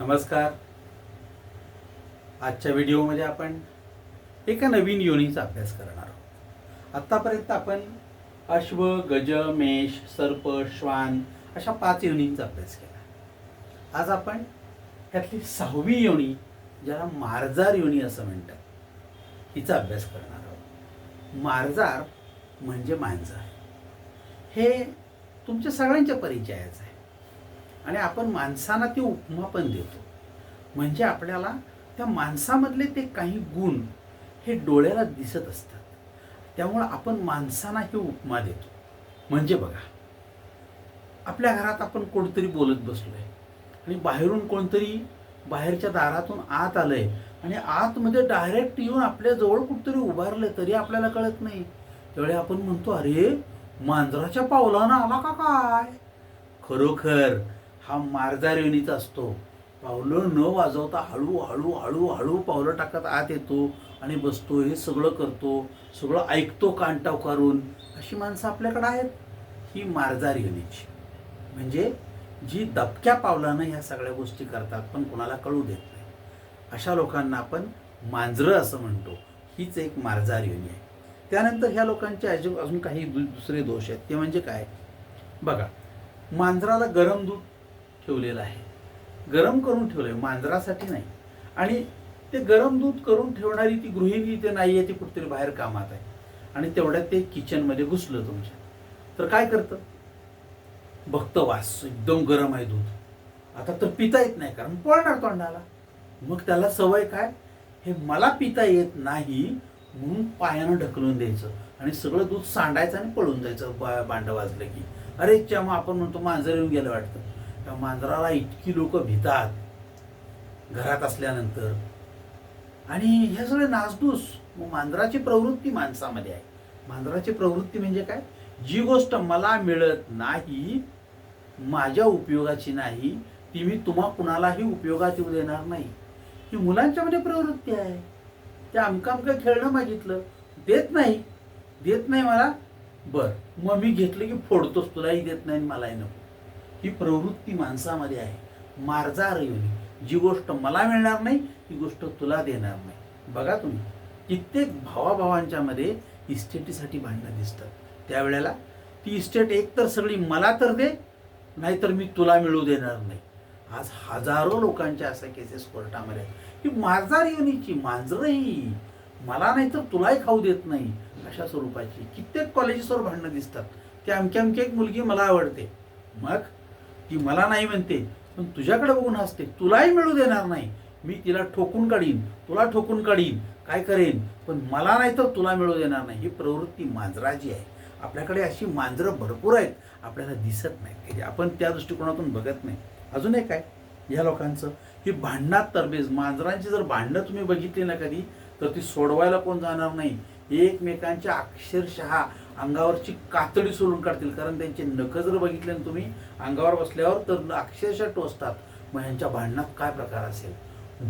नमस्कार. आजच्या व्हिडिओमध्ये आपण एका नवीन योनीचा अभ्यास करणार आहोत. आत्तापर्यंत आपण अश्व, गज, मेष, सर्प, श्वान अशा 5 योनींचा अभ्यास केला. आज आपण त्यातली 6वी योनी, ज्याला मार्जार योनी असं म्हणतात, हिचा अभ्यास करणार आहोत. मार्जार म्हणजे मांजर. हे तुमच्या सगळ्यांच्या परिचयाचं आहे आणि आपण माणसांना ती उपमा पण देतो. म्हणजे आपल्याला त्या माणसामधले ते काही गुण हे डोळ्याला दिसत असतात. त्यामुळं आपण माणसांना ही उपमा देतो. म्हणजे बघा, आपल्या घरात आपण कोणतरी बोलत बसलोय आणि बाहेरून कोणतरी बाहेरच्या दारातून आत आलंय आणि आतमध्ये डायरेक्ट येऊन आपल्या जवळ कुठतरी उभारलंय, तरी आपल्याला कळत नाही. त्यावेळी आपण म्हणतो, अरे मांजराच्या पावलानं आला का काय? खरोखर हा मार्जार योनीचा असतो. पावलं न वाजवता हळूहळू हळूहळू पावलं टाकत आत येतो आणि बसतो, हे सगळं करतो, सगळं ऐकतो कानटाव करून. अशी माणसं आपल्याकडे आहेत. ही मार्जार योनीची, म्हणजे जी दबक्या पावलानं ह्या सगळ्या गोष्टी करतात पण कोणाला कळू देत नाही, अशा लोकांना आपण मांजरं असं म्हणतो. हीच एक मार्जार योनी आहे. त्यानंतर ह्या लोकांचे अजून काही दुसरे दोष आहेत. ते म्हणजे काय? बघा, मांजराला गरम दूध ठेवलेलं आहे, गरम करून ठेवलंय, मांजरासाठी नाही. आणि ते गरम दूध करून ठेवणारी ती गृहिणी इथे नाही आहे, ती कुठेतरी बाहेर कामात आहे. आणि तेवढ्यात ते किचनमध्ये घुसलं तुमच्या, तर काय करतं? बघतं, वास एकदम गरम आहे दूध, आता तर पिता येत नाही कारण पळणार तोंडाला. मग त्याला सवय काय? हे मला पिता येत नाही म्हणून पायानं ढकलून द्यायचं आणि सगळं दूध सांडायचं आणि पळून जायचं. भांड वाजलं की अरे च्या, मग आपण म्हणतो मांजर येऊन गेलं वाटतं. त्या मांजराला इतकी लोक भितात घरात असल्यानंतर. आणि हे सगळे नासधूस. मग मांजराची प्रवृत्ती माणसामध्ये आहे. मांजराची प्रवृत्ती म्हणजे काय? जी गोष्ट मला मिळत नाही, माझ्या उपयोगाची नाही, ती मी तुम्हा कुणालाही उपयोगात येऊ देणार नाही. ही मुलांच्यामध्ये प्रवृत्ती आहे. त्या अमकं खेळणं मागितलं, देत नाही मला, बर मग मी घेतलं की फोडतोच, तुलाही देत नाही मलाही नको. ही प्रवृत्ती माणसामध्ये आहे. मार्जार योनी, जी गोष्ट मला मिळणार नाही ती गोष्ट तुला देणार नाही. बघा तुम्ही, कित्येक भावाभावांच्या मध्ये इस्टेटीसाठी भांडणं दिसतात. त्यावेळेला ती इस्टेट एक तर सगळी मला तर दे, नाहीतर मी तुला मिळू देणार नाही. आज हजारो लोकांच्या अशा केसेस कोर्टामध्ये आहेत. ही मार्जार योनीची मांजरं, ही मला नाही तर तुलाही खाऊ देत नाही, अशा स्वरूपाची. कित्येक कॉलेजेसवर भांडणं दिसतात. की अमकी एक मुलगी मला आवडते, मग ती मला नाही म्हणते पण तुझ्याकडे बघून हसते, तुलाही मिळू देणार नाही, मी तिला ठोकून काढीन, तुला ठोकून काढीन, काय करेन, पण मला नाही तर तुला मिळू देणार नाही. ही प्रवृत्ती मांजराची आहे. आपल्याकडे अशी मांजरं भरपूर आहेत, आपल्याला दिसत नाही, आपण त्या दृष्टिकोनातून बघत नाही. अजून एक काय या लोकांचं? ही भांडणात तरबेज. मांजरांची जर भांडणं तुम्ही बघितली ना कधी, तर ती सोडवायला कोण जाणार नाही. एकमेकांच्या अक्षरशः अंगावरची कातडी सोडून काढतील. कारण त्यांचे नख जर बघितले ना तुम्ही अंगावर बसल्यावर, तर अक्षरशः टोचतात. मग ह्यांच्या भांडणात काय प्रकार असेल?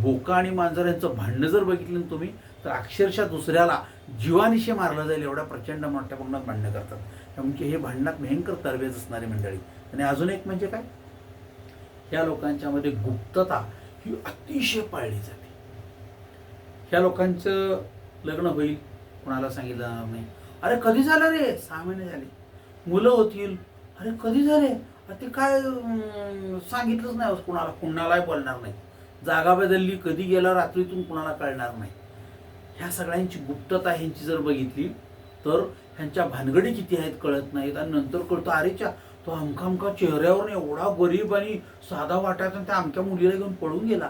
बोका आणि मांजर यांचं भांडणं जर बघितलं ना तुम्ही, तर अक्षरशः दुसऱ्याला जीवानिशी मारलं जाईल एवढ्या प्रचंड मोठ्या प्रमाणात भांडणं करतात. त्यामुळे हे भांडणात भयंकर तरबेज असणारी मंडळी. आणि अजून एक म्हणजे काय? ह्या लोकांच्यामध्ये गुप्तता ही अतिशय पाळली जाते. ह्या लोकांचं लग्न होईल, कोणाला सांगितलं जाणार नाही. अरे कधी झालं रे? 6 महिने झाले. मुलं होतील, अरे कधी झाले? ते काय सांगितलंच नाही कुणालाही बोलणार नाही. जागा बदलली, कधी गेला रात्रीतून कुणाला कळणार नाही. ह्या सगळ्यांची गुप्तता ह्यांची जर बघितली तर ह्यांच्या भानगडी किती आहेत कळत नाहीत. आणि नंतर कळतं, अरेच्या तो अमका चेहऱ्यावर एवढा गरीब आणि साधा वाटायचा, त्या अमक्या मुलीला घेऊन पळून गेला.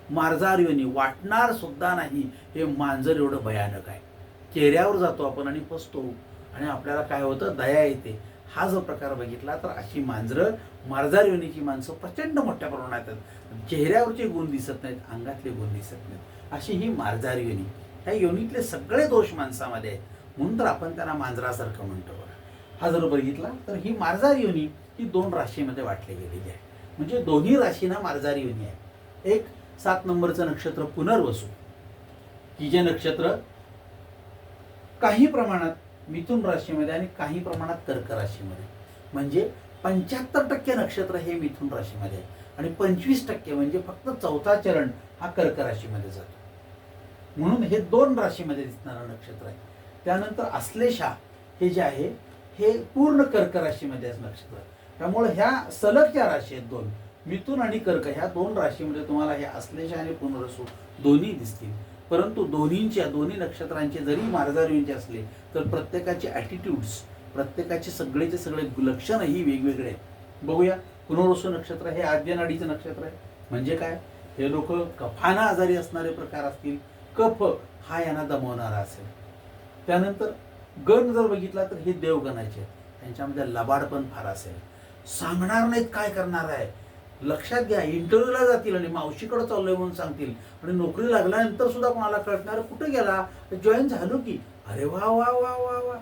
मार्जार योनी, वाटणार सुद्धा नाही हे मांजर एवढं भयानक आहे. चेहऱ्यावर जातो आपण आणि फसतो आणि आपल्याला काय होतं? दया येते. हा जो प्रकार बघितला तर अशी मांजरं, मार्जार योनीची माणसं प्रचंड मोठ्या प्रमाणात आहेत. चेहऱ्यावरचे गुण दिसत नाहीत, अंगातले गुण दिसत नाहीत, अशी ही मार्जार योनी. ह्या योनीतले सगळे दोष माणसामध्ये आहेत, म्हणून तर आपण त्यांना मांजरासारखं म्हणतो. हा जर बघितला तर ही मार्जार योनी ही 2 राशीमध्ये वाटली गेलेली आहे. म्हणजे दोन्ही राशींना मार्जार योनी आहे. एक 7 नंबरचं नक्षत्र पुनर्वसू, की जे नक्षत्र काही प्रमाणात मिथुन राशीमध्ये आणि काही प्रमाणात कर्क राशीमध्ये, म्हणजे 75% नक्षत्र हे मिथुन राशीमध्ये आहे आणि 25% म्हणजे फक्त चौथा चरण हा कर्क राशीमध्ये जातो. म्हणून हे 2 राशीमध्ये दिसणारं नक्षत्र आहे. त्यानंतर आश्लेषा हे जे आहे हे पूर्ण कर्क राशीमध्ये नक्षत्र आहे. त्यामुळे ह्या सलग ज्या राशी आहेत 2, मिथुन आणि कर्क, ह्या 2 राशीमध्ये तुम्हाला हे आश्लेषा आणि पुनर्वसू दोन्ही दिसतील. परंतु दोन्ही नक्षत्रांचे जरी मार्गावरीचे असले तर प्रत्येकाचे ॲटिट्यूड्स, प्रत्येकाचे सगळेचे सगळे लक्षणही वेगवेगळे आहेत. बघूया. पुनर्वसू नक्षत्र हे आद्य नाडीचं नक्षत्र आहे. म्हणजे काय? हे लोक कफानं आजारी असणारे प्रकार असतील. कफ हा यांना दमवणारा असेल. त्यानंतर गण जर बघितला तर हे देवगणाचे आहेत. त्यांच्यामध्ये लबाड पण फार असेल. सांगणार नाहीत काय करणार आहे. लक्षात घ्या, इंटरव्ह्यूला जातील आणि मावशीकडे चाललोय म्हणून सांगतील आणि नोकरी लागल्यानंतर सुद्धा कोणाला कळणार कुठे गेला, जॉईन झालो की, अरे वा वा वा वा वा,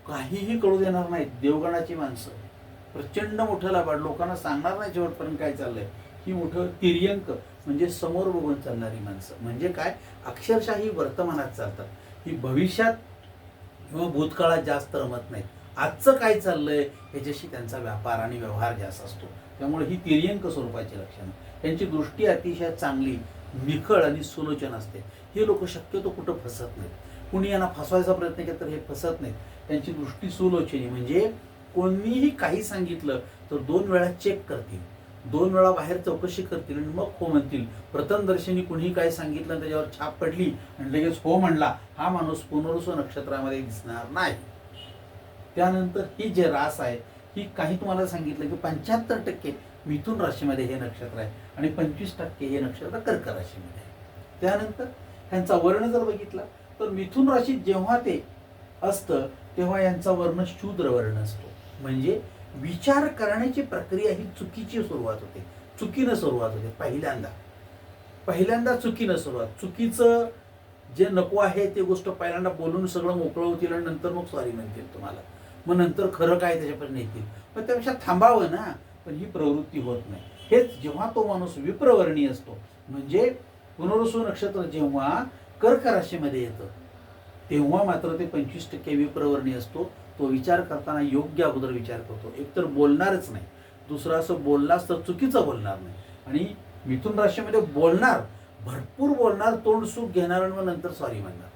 काहीही कळू देणार नाहीत. देवगणाची माणसं प्रचंड मोठं लबाड, लोकांना सांगणार नाही शेवटपर्यंत काय चाललंय. ही मोठं तिर्यंक म्हणजे समोर बघून चालणारी माणसं. म्हणजे काय? अक्षरशः ही वर्तमानात चालतात. ही भविष्यात किंवा भूतकाळात जास्त रमत नाहीत. आजचं काय चाललंय ह्याच्याशी त्यांचा व्यापार आणि व्यवहार जास्त असतो. त्यामुळे ही तिर्यंक स्वरूपाची लक्षणं. त्यांची दृष्टी अतिशय चांगली, निखळ आणि सुलोचन असते. हे लोक शक्यतो कुठं फसत नाहीत. कुणी यांना फसवायचा प्रयत्न केला तर हे फसत नाहीत. त्यांची दृष्टी सुलोचनी, म्हणजे कोणीही काही सांगितलं तर 2 वेळा चेक करतील, 2 वेळा बाहेर चौकशी करतील आणि मग हो म्हणतील. प्रथमदर्शनी कुणीही काय सांगितलं त्याच्यावर छाप पडली आणि लगेच हो म्हणला, हा माणूस पुनर्वसू नक्षत्रामध्ये दिसणार नाही. त्यानंतर ही जे रास आहे ही काही तुम्हाला सांगितलं की 75% मिथुन राशीमध्ये हे नक्षत्र आहे आणि 25% हे नक्षत्र कर्क राशीमध्ये आहे. त्यानंतर ह्यांचा वर्ण जर बघितला तर मिथुन राशीत जेव्हा ते असतं तेव्हा यांचा वर्ण शूद्र वर्ण असतो. म्हणजे विचार करण्याची प्रक्रिया ही चुकीची सुरुवात होते, चुकीनं सुरुवात होते. पहिल्यांदा चुकीनं सुरुवात, चुकीचं जे नको आहे ते गोष्ट पहिल्यांदा बोलून सगळं मोकळं होतील आणि नंतर मग सॉरी म्हणतील तुम्हाला. मग नंतर खरं काय त्याच्यापर्यंत येतील. पण त्यापेक्षा थांबावं ना. पण ही प्रवृत्ती होत नाही. हेच जेव्हा तो माणूस विप्रवर्णी असतो, म्हणजे पुनर्वसू नक्षत्र जेव्हा कर्क राशीमध्ये येतं तेव्हा मात्र ते 25% विप्रवर्णी असतो. तो विचार करताना योग्य अगोदर विचार करतो. एकतर बोलणारच नाही, दुसरं असं बोललाच तर चुकीचं बोलणार नाही. आणि मिथुन राशीमध्ये बोलणार, भरपूर बोलणार, तोंड सुख घेणार आणि मग नंतर सॉरी म्हणणार.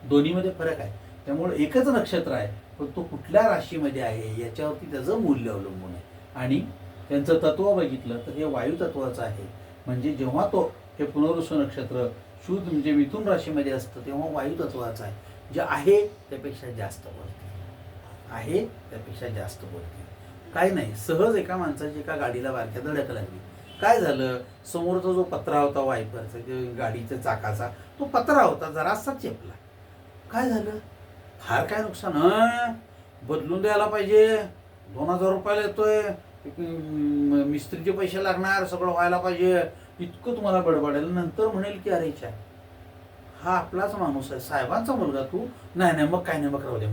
दोन्हीमध्ये फरक आहे. त्यामुळे एकच नक्षत्र आहे, पण तो कुठल्या राशीमध्ये आहे याच्यावरती त्याचं मूल्य अवलंबून आहे. आणि त्यांचं तत्व बघितलं तर हे वायू तत्वाचं आहे. म्हणजे जेव्हा तो हे पुनर्वसू नक्षत्र शुद्ध म्हणजे मिथुन राशीमध्ये असतं तेव्हा वायू तत्वाचं आहे. जे आहे त्यापेक्षा जास्त बोलतील, आहे त्यापेक्षा जास्त बोलतील. काय नाही, सहज एका माणसाची एका गाडीला बारक्या धडक लागली. काय झालं? समोरचा जो पत्रा होता वायपरचा, गाडीच्या चाकाचा, तो पत्रा होता जरासा चेपला. काय झालं? फार काय नुकसान? बदलून द्यायला पाहिजे, 2000 रुपयाला येतोय, मिस्त्रीचे पैसे लागणार, सगळं व्हायला पाहिजे, इतकं तुम्हाला बडबडेल. नंतर म्हणेल की अरे चा हा आपलाच माणूस आहे, साहेबांचा मुलगा तू. नाही मग काय नाही, मग राहू दे.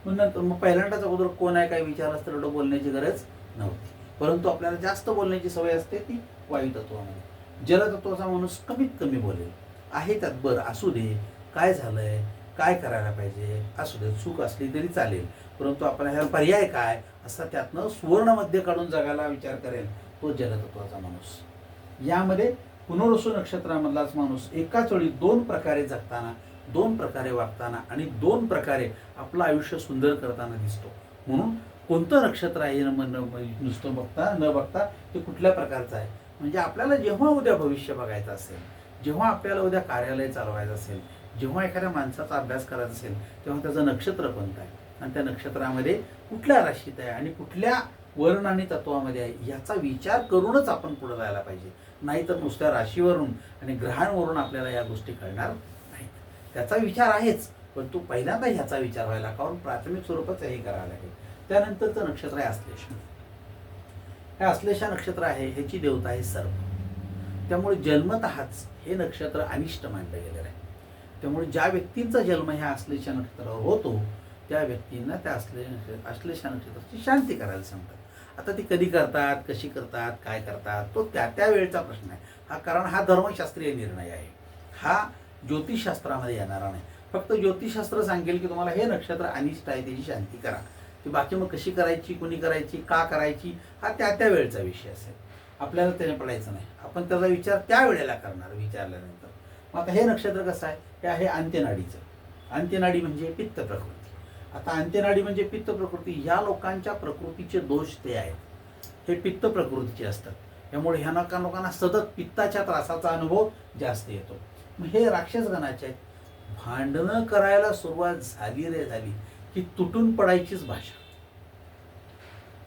मग नंतर मग पहिल्यांदाच अगोदर कोण आहे काय विचार असतं एवढं बोलण्याची गरज नव्हती. परंतु आपल्याला जास्त बोलण्याची सवय असते ती वायू तत्वामध्ये. जलतत्वाचा माणूस कमीत कमी बोलेल, आहे त्यात बरं असू दे, काय झालंय, काय करायला पाहिजे, असू दे, चूक असली तरी चालेल, परंतु आपल्याला पर्याय काय असा त्यातनं सुवर्ण मध्य काढून जगायला विचार करेल तो जलतत्वाचा माणूस. यामध्ये पुनर्वसू नक्षत्रामधलाच माणूस एकाच वेळी 2 प्रकारे जगताना, 2 प्रकारे वागताना आणि 2 प्रकारे आपलं आयुष्य सुंदर करताना दिसतो. म्हणून कोणतं नक्षत्र आहे नुसतं न बघता ते कुठल्या प्रकारचं आहे. म्हणजे आपल्याला जेव्हा उद्या भविष्य बघायचं असेल, जेव्हा आपल्याला उद्या कार्यालय चालवायचं असेल, जेव्हा एखाद्या माणसाचा अभ्यास करायचा असेल तेव्हा त्याचं नक्षत्र कोणतं आहे आणि त्या नक्षत्रामध्ये कुठल्या राशीत आहे आणि कुठल्या वर्ण आणि तत्वामध्ये आहे याचा विचार करूनच आपण पुढे जायला पाहिजे. नाहीतर नुसत्या राशीवरून आणि ग्रहांवरून आपल्याला या गोष्टी कळणार नाहीत. त्याचा विचार आहेच, पण तो पहिल्यांदा ह्याचा विचार व्हायला, कारण प्राथमिक स्वरूपाचं हे करावं लागेल. त्यानंतरचं नक्षत्र आहे आश्लेषा. हे आश्लेषा नक्षत्र आहे, ह्याची देवता आहे सर्प. त्यामुळे जन्मतःच हे नक्षत्र अनिष्ट मानलं गेलेलं आहे. त्यामुळे ज्या व्यक्तींचा जन्म ह्या आश्लेषा नक्षत्रावर होतो त्या व्यक्तींना त्या आश्लेषा नक्षत्राची शांती करायला सांगतात. आता ती कधी करतात, कशी करतात, काय करतात तो त्या वेळचा प्रश्न आहे हा. कारण हा धर्मशास्त्रीय निर्णय आहे, हा ज्योतिषशास्त्रामध्ये येणारा नाही. फक्त ज्योतिषशास्त्र सांगेल की तुम्हाला हे नक्षत्र अनिष्ट आहे त्याची शांती करा, ती बाकी मग कशी करायची, कुणी करायची, का करायची, हा त्या वेळचा विषय असेल. आपल्याला त्याने पडायचं नाही. आपण त्याचा विचार त्या वेळेला करणार विचारल्यानंतर. मग आता हे नक्षत्र कसं आहे, हे आहे अंत्यनाडीचं. अंत्यनाडी म्हणजे पित्त प्रकृती. आता अंत्यनाडी म्हणजे पित्त प्रकृती. ह्या लोकांच्या प्रकृतीचे दोष ते आहेत, हे पित्त प्रकृतीचे असतात. त्यामुळे ह्या लोकांना सतत पित्ताच्या त्रासाचा अनुभव जास्त येतो. मग हे राक्षस गणाचे आहेत. भांडणं करायला सुरुवात झाली की तुटून पडायचीच भाषा.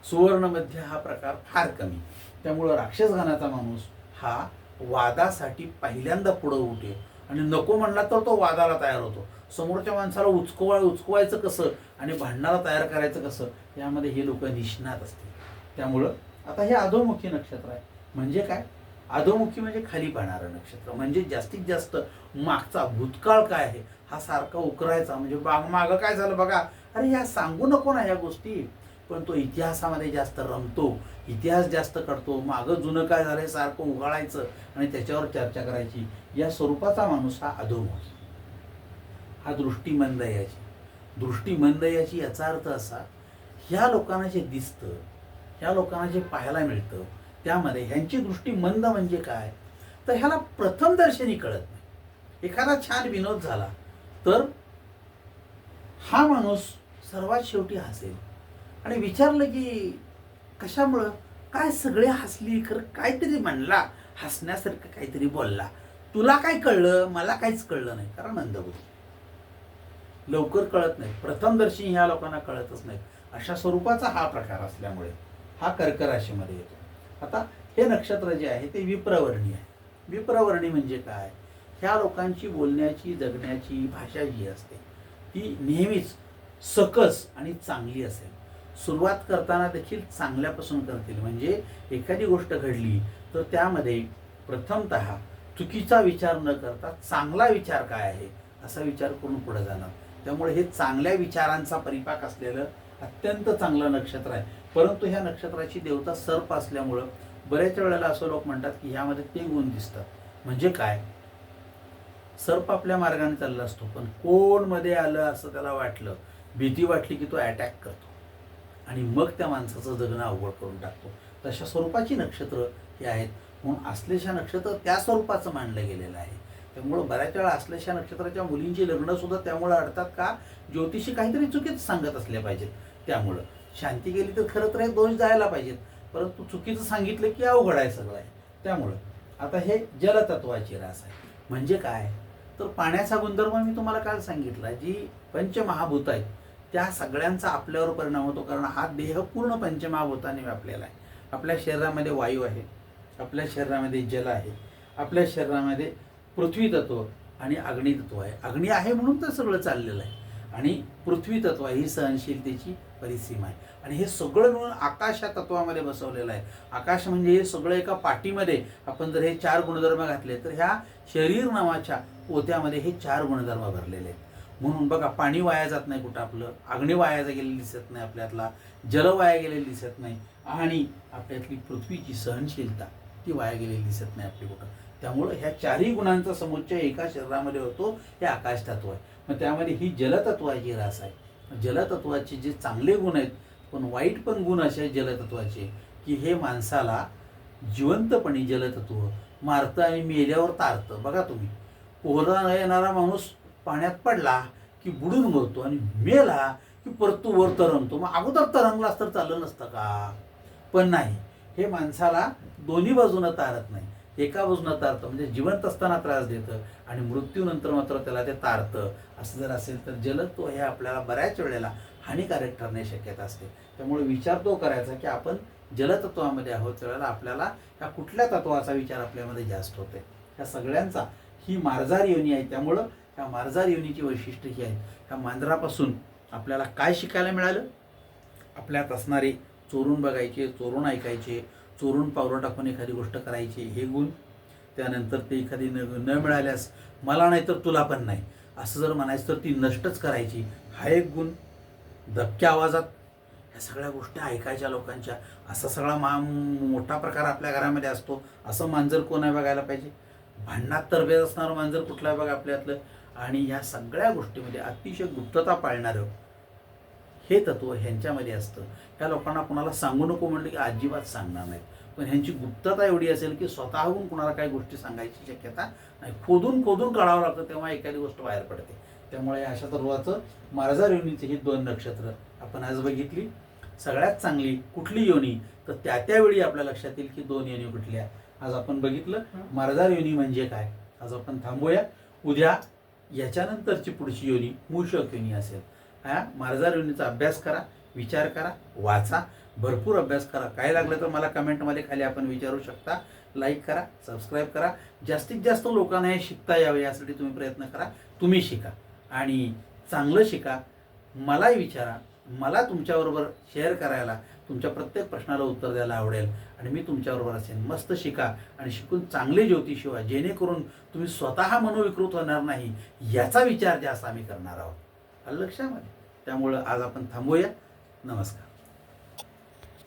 सुवर्णमध्ये हा प्रकार फार कमी. त्यामुळं राक्षस गणाचा माणूस हा वादासाठी पहिल्यांदा पुढं उठे आणि नको म्हणला तर तो वादाला तयार होतो. समोरच्या माणसाला उचकवायचं कसं आणि भांडणाला तयार करायचं कसं, यामध्ये हे लोक निष्णात असतील. त्यामुळं आता हे अधोमुखी नक्षत्र आहे. म्हणजे काय, अधोमुखी म्हणजे खाली पाहणारं नक्षत्र. म्हणजे जास्तीत जास्त मागचा भूतकाळ काय आहे हा सारखा उकरायचा. म्हणजे मागं काय झालं बघा, अरे ह्या सांगू नको ना ह्या गोष्टी, पण तो इतिहासामध्ये जास्त रमतो, इतिहास जास्त करतो. मागं जुनं काय झालंय सारखं उगाळायचं आणि त्याच्यावर चर्चा करायची. या स्वरूपाचा माणूस हा अधोमुखी. हा दृष्टीमंद याची. दृष्टीमंद याची याचा अर्थ असा, ह्या लोकांना जे दिसतं, ह्या लोकांना जे पाहायला मिळतं, त्यामध्ये ह्यांची दृष्टी मंद म्हणजे काय, तर ह्याला प्रथम दर्शनी कळत नाही. एखादा छान विनोद झाला तर हा माणूस सर्वात शेवटी हसेल आणि विचारलं की कशामुळं, काय सगळे हसली, खरं काहीतरी म्हणला, हसण्यासारखं काहीतरी बोलला, तुला काय कळलं, मला काहीच कळलं नाही. कारण मंदबुद्धी, लवकर कळत नाही. प्रथमदर्शी ह्या लोकांना कळतच नाही. अशा स्वरूपाचा हा प्रकार असल्यामुळे हा कर्क राशीमध्ये येतो. आता हे नक्षत्र जे आहे ते विप्रवर्णी आहे. विप्रवर्णी म्हणजे काय, ह्या लोकांची बोलण्याची, जगण्याची भाषा जी असते ती नेहमीच सकस आणि चांगली असेल. सुरुवात करताना देखील चांगल्यापासून करतील. म्हणजे एखादी गोष्ट घडली तर त्यामध्ये प्रथमतः चुकीचा विचार न करता चांगला विचार काय आहे असा विचार करून पुढे जाणार. त्यामुळे हे चांगल्या विचारांचा परिपाक असलेलं अत्यंत चांगलं नक्षत्र आहे. परंतु ह्या नक्षत्राची देवता सर्प असल्यामुळं बऱ्याच वेळेला असं लोक म्हणतात की ह्यामध्ये ते गुण दिसतात. म्हणजे काय, सर्प आपल्या मार्गाने चालला असतो, पण कोण मध्ये आलं असं त्याला वाटलं, भीती वाटली की तो अटॅक करतो आणि मग त्या माणसाचं जगणं अवघड करून टाकतो. तशा स्वरूपाची नक्षत्र हे आहेत. म्हणून आश्लेषा नक्षत्र त्या स्वरूपाचं मानलं गेलेलं आहे. त्यामुळं बऱ्याच वेळा आश्लेषा नक्षत्राच्या मुलींची लग्न सुद्धा त्यामुळे अडतात का, ज्योतिषी काहीतरी चुकीचं सांगत असले पाहिजेत. त्यामुळं शांती गेली तर खरं तर हे दोष जायला पाहिजेत, परंतु चुकीचं सांगितलं की अवघड आहे सगळं आहे. त्यामुळं आता हे जलतत्वाची रास आहे. म्हणजे काय, तर पाण्याचा गुणधर्म मी तुम्हाला काल सांगितला, जी पंचमहाभूत आहेत त्या सगळ्यांचा आपल्यावर परिणाम होतो. कारण हा देह पूर्ण पंचमहाभूताने व्यापलेला आहे. आपल्या शरीरामध्ये वायू आहे, आपल्या शरीरामध्ये जल आहे, आपल्या शरीरामध्ये पृथ्वी तत्व आणि अग्नी तत्व आहे. अग्नी आहे म्हणून तर सगळं चाललेलं आहे. आणि पृथ्वी तत्व ही सहनशीलतेची परिसीमा आहे. आणि हे सगळं मिळून आकाश या तत्वामध्ये बसवलेलं आहे. आकाश म्हणजे हे सगळं एका पाटीमध्ये आपण जर हे 4 गुणधर्म घातले तर ह्या शरीर नावाच्या पोत्यामध्ये हे 4 गुणधर्म भरलेले आहेत. म्हणून बघा, पाणी वाया जात नाही कुठं आपलं, अग्नी वाया गेलेली दिसत नाही आपल्यातला, जल वाया गेलेली दिसत नाही आणि आपल्यातली पृथ्वीची सहनशीलता ती वाया गेलेली दिसत नाही आपली कुठं. त्यामुळं ह्या 4ही गुणांचा समुच्चय एका शरीरामध्ये होतो, हे आकाश तत्व आहे. मग त्यामध्ये ही जलतत्वाची रास आहे. जलतत्वाचे जे चांगले गुण आहेत पण वाईट पण गुण असे आहेत जलतत्वाचे की हे माणसाला जिवंतपणी जलतत्व मारतं आणि मेल्यावर तारतं. बघा तुम्ही, पोहता येणारा माणूस पाण्यात पडला की बुडून मरतो आणि मेला की परत तो वर तरंगतो. मग अगोदर तरंगलाच तर चाललं नसतं का, पण नाही, हे माणसाला दोन्ही बाजूनं तारत नाही, एका बाजूनं तारतं. म्हणजे जिवंत असताना त्रास देतं आणि मृत्यूनंतर मात्र त्याला ते तारतं. असं जर असेल तर जलत्व हे आपल्याला बऱ्याच वेळेला हानिकारक ठरण्याची शक्यता असते. त्यामुळे विचार तो करायचा की आपण जलतत्वामध्ये आहोत, त्यावेळेला आपल्याला ह्या कुठल्या तत्वाचा विचार आपल्यामध्ये जास्त होते. ह्या सगळ्यांचा ही मार्जार योनी आहे. त्यामुळं ह्या मार्जार योनीची वैशिष्ट्य ही आहेत. ह्या मांजरापासून आपल्याला काय शिकायला मिळालं, आपल्यात असणारे चोरून बघायचे, चोरून ऐकायचे, चोरून पावलं टाकून एखादी गोष्ट करायची हे गुण. त्यानंतर ते एखादी न मिळाल्यास मला नाही तर तुला पण नाही असं जर म्हणायचं तर ती नष्टच करायची हा एक गुण. दबक्या आवाजात ह्या सगळ्या गोष्टी ऐकायच्या लोकांच्या, असा सगळा मोठा प्रकार आपल्या घरामध्ये असतो. असं मांजर कोण आहे बघायला पाहिजे. भांडणात तरबेज असणारं मांजर कुठलं आहे बघा आपल्यातलं. आणि ह्या सगळ्या गोष्टीमध्ये अतिशय गुप्तता पाळणारं हे तत्त्व ह्यांच्यामध्ये असतं. ह्या लोकांना कोणाला सांगू नको म्हटलं की अजिबात सांगणार नाहीत. पण ह्यांची गुप्तता एवढी असेल की स्वतःहून कोणाला काही गोष्टी सांगायची शक्यता नाही. खोदून खोदून काढावं लागतं तेव्हा एखादी गोष्ट बाहेर पडते. त्यामुळे अशा तत्वाचं मार्जार योनीची ही 2 नक्षत्र आपण आज बघितली. सगळ्यात चांगली कुठली योनी, तर त्यावेळी आपल्या लक्षात येईल की 2 योनी कुठल्या. आज आपण बघितलं मार्जार योनी म्हणजे काय. आज आपण थांबूया. उद्या याच्यानंतरची पुढची योनी मूषक योनी असेल. हा मार्जार योनीचा अभ्यास करा, विचार करा, वाचा, भरपूर अभ्यास करा. काय लागलं तर मला कमेंटमध्ये खाली आपण विचारू शकता. लाईक करा, सबस्क्राईब करा. जास्तीत जास्त लोकांना हे शिकता यावे यासाठी तुम्ही प्रयत्न करा. तुम्ही शिका आणि चांगलं शिका. मलाही विचारा, मला तुमच्याबरोबर शेअर करायला, तुमच्या प्रत्येक प्रश्नाला उत्तर द्यायला आवडेल आणि मी तुमच्याबरोबर असेन. मस्त शिका आणि शिकून चांगले ज्योतिषी व्हा, जेणेकरून तुम्ही स्वतः मनोविकृत होणार नाही याचा विचार जास्त आम्ही करणार आहोत. आलं लक्षामध्ये. त्यामुळं आज आपण थांबूया. नमस्कार.